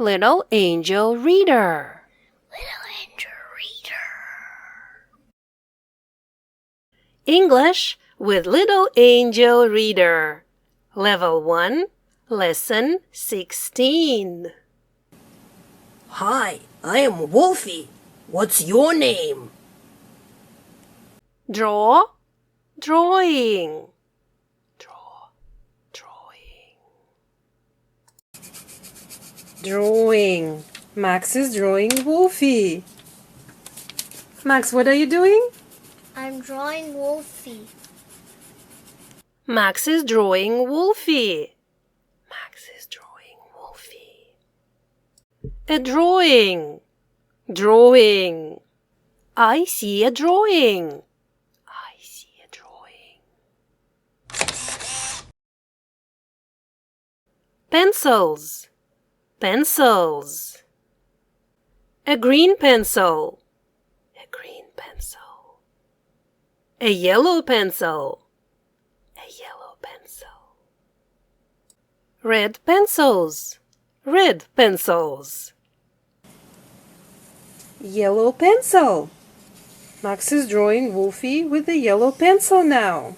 Little angel reader. Little angel reader. English with Little Angel Reader. Level 1, Lesson 16. Hi, I am Wolfie. What's your name? Draw, drawing. Drawing. Max is drawing Wolfie. Max, what are you doing? I'm drawing Wolfie. Max is drawing Wolfie. Max is drawing Wolfie. A drawing. Drawing. I see a drawing. I see a drawing. Pencils. Pencils. A green pencil. A green pencil. A yellow pencil. A yellow pencil. Red pencils. Red pencils. Yellow pencil. Max is drawing Wolfie with the yellow pencil now.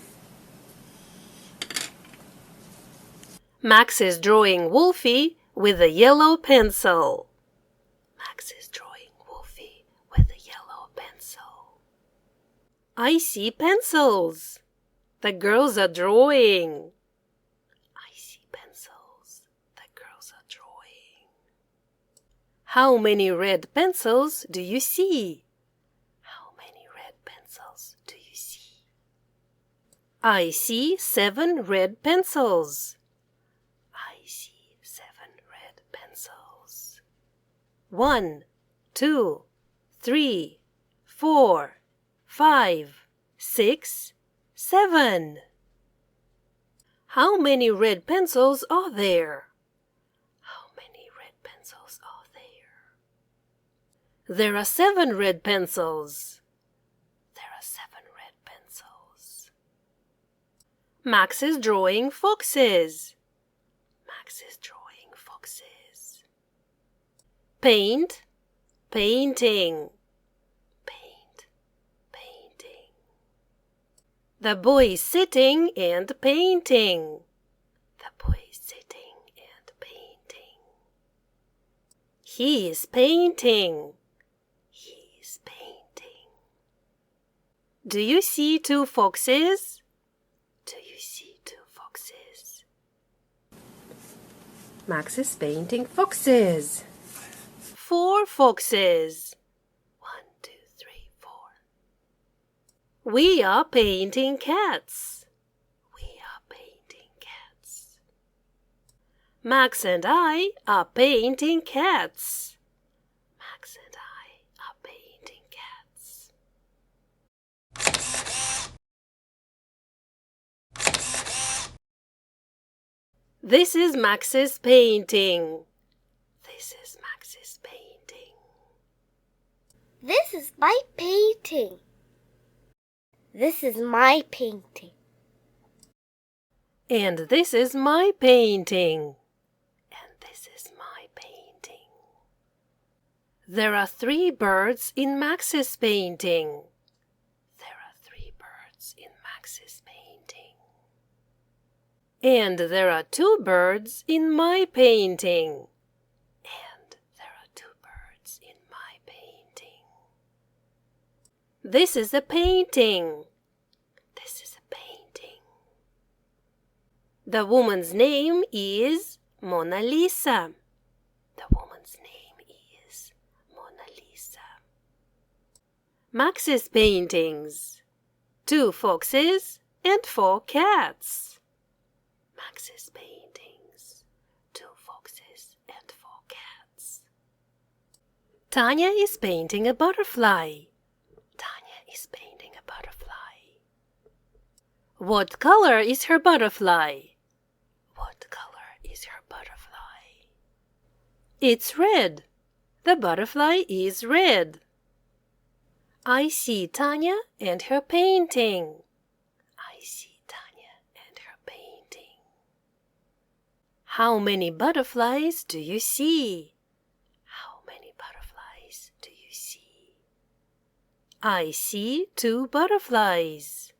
Max is drawing Wolfie with a yellow pencil. Max is drawing Wolfie with a yellow pencil. I see pencils. The girls are drawing. I see pencils. The girls are drawing. How many red pencils do you see? How many red pencils do you see? I see 7 red pencils. I see 7 red pencils. 1, 2, 3, 4, 5, 6, 7. How many red pencils are there? How many red pencils are there? There are 7 red pencils. There are 7 red pencils. Max is drawing foxes. Max is drawing foxes. Paint, painting. Paint, painting. The boy is sitting and painting. The boy is sitting and painting. He is painting. He is painting. Do you see 2 foxes? Do you see 2 foxes? Max is painting foxes. 4 foxes. 1, 2, 3, 4. We are painting cats. We are painting cats. Max and I are painting cats. Max and I are painting cats. This is Max's painting. This is Max's painting. This is my painting. This is my painting. And this is my painting. And this is my painting. There are 3 birds in Max's painting. There are 3 birds in Max's painting. And there are 2 birds in my painting. And there are 2 birds in my painting. This is a painting. This is a painting. The woman's name is Mona Lisa. The woman's name is Mona Lisa. Max's paintings. 2 foxes and 4 cats. Max's paintings. 2 foxes and 4 cats. Tanya is painting a butterfly. Tanya is painting a butterfly. What color is her butterfly? What color is her butterfly? It's red. The butterfly is red. I see Tanya and her painting. I see Tanya and her painting. How many butterflies do you see? I see two butterflies.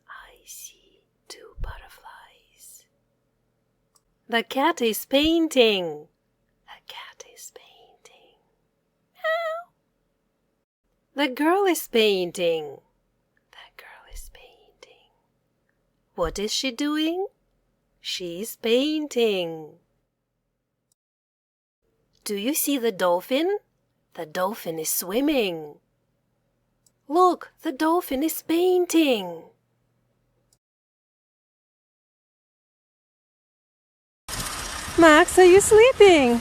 I see two butterflies. The cat is painting. The cat is painting. Meow. The girl is painting. The girl is painting. What is she doing? She's painting. Do you see the dolphin? The dolphin is swimming. Look, the dolphin is painting. Max, are you sleeping?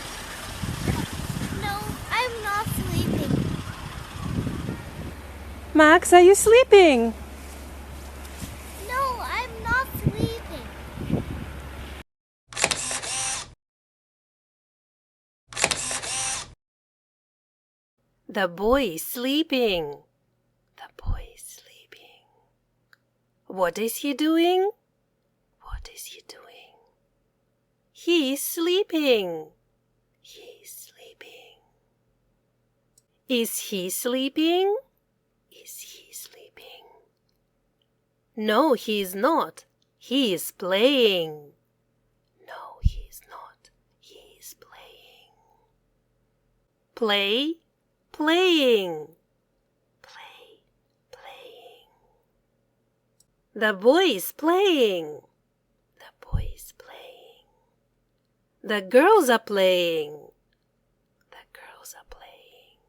No, I'm not sleeping. Max, are you sleeping? No, I'm not sleeping. The boy is sleeping. The boy is sleeping. What is he doing? What is he doing? He's sleeping. He's sleeping. Is he sleeping? Is he sleeping? No, he is not. He is playing. No, he is not. He is playing. Play, playing. Play, playing. The boy is playing. The boy is playing. The girls are playing. The girls are playing.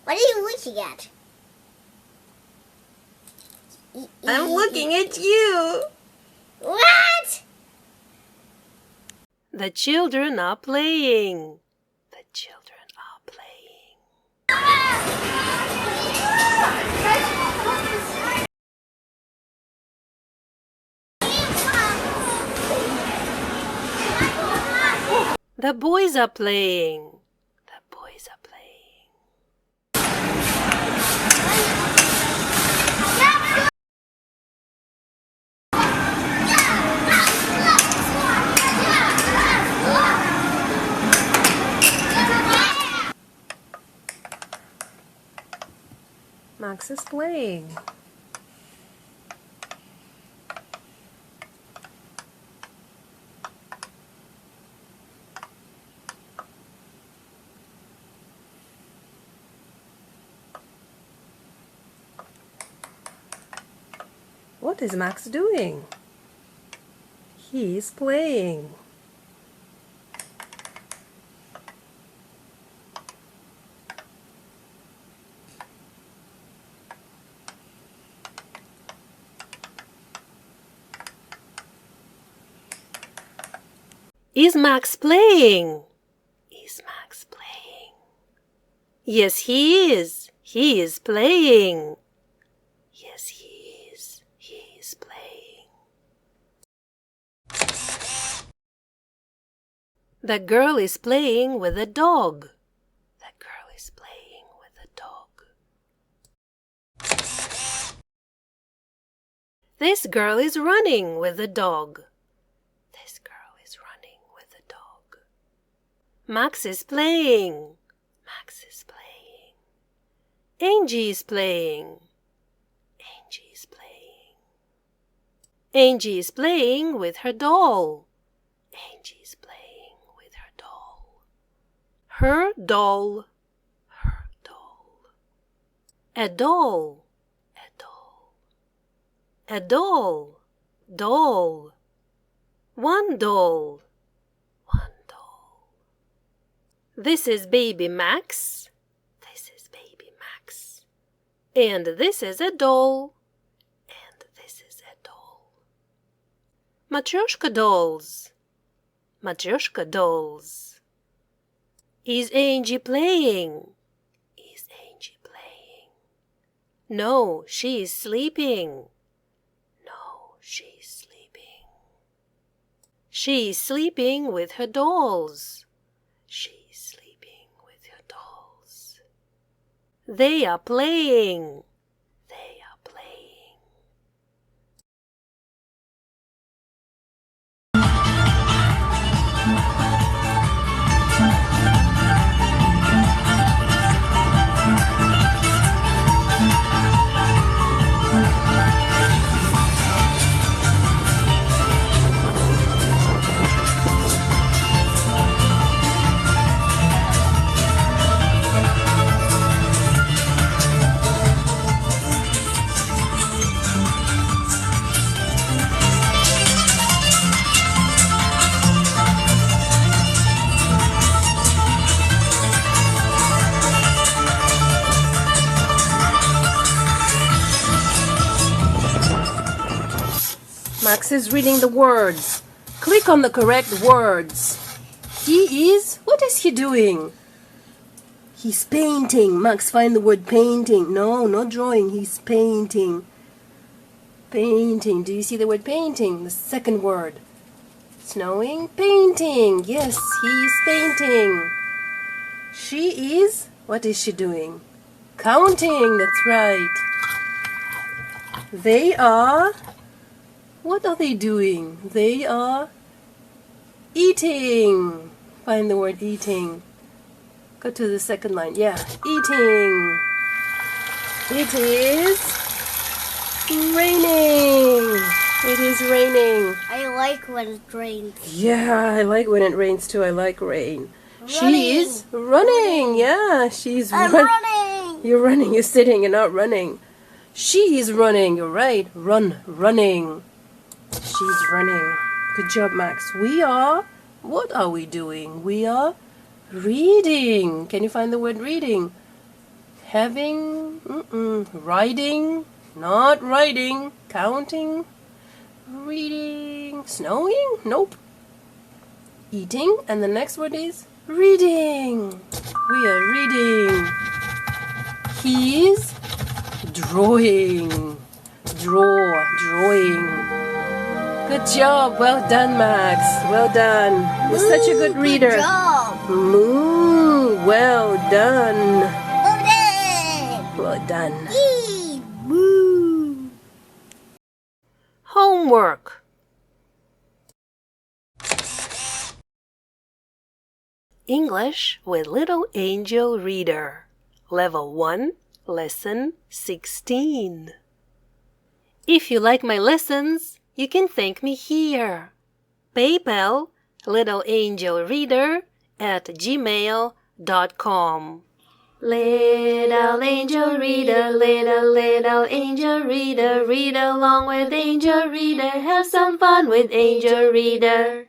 What are you looking at? I'm looking at you. What? The children are playing. The children are playing. The boys are playing. The boys are playing. Max is playing. What is Max doing? He's playing. Is Max playing? Is Max playing? Yes, he is. He is playing. Yes, he is. He is playing. The girl is playing with a dog. The girl is playing with a dog. This girl is running with a dog. This girl is running with a dog. Max is playing. Max is playing. Angie is playing. Angie is playing. Angie is playing with her doll. Angie is playing with her doll. Her doll. Her doll. A doll. A doll. A doll. Doll. One doll. One doll. This is baby Max. This is baby Max. And this is a doll. And this is a doll. Matryoshka dolls. Matryoshka dolls. Is Angie playing? Is Angie playing? No, she is sleeping. No, she is sleeping. She is sleeping with her dolls. She is sleeping with her dolls. They are playing. They are playing. Max is reading the words. Click on the correct words. What is he doing? He's painting. Max, find the word painting. No, not drawing. He's painting. Painting. Do you see the word painting? The second word. Snowing. Painting. Yes, he's painting. What is she doing? Counting. That's right. What are they doing? They are eating. Find the word eating. Go to the second line. Yeah, eating. It is raining. It is raining. I like when it rains. Yeah, I like when it rains too. I like rain. Running. She is running. Yeah, she's I'm running. You're running. You're sitting. You're not running. She is running. You're right. Running. She's running. Good job, Max. What are we doing? We are reading. Can you find the word reading? Riding. Not riding. Counting. Reading. Snowing? Nope. Eating. And the next word is reading. We are reading. He's drawing. Drawing. Good job. Well done, Max. Well done. You're such a good reader. Good job. Well done. Okay. Well done. Woo. Homework. English with Little Angel Reader. Level 1, Lesson 16. If you like my lessons, you can thank me here. PayPal, littleangelreader@gmail.com. Little angel reader, little angel reader, read along with angel reader, have some fun with angel reader.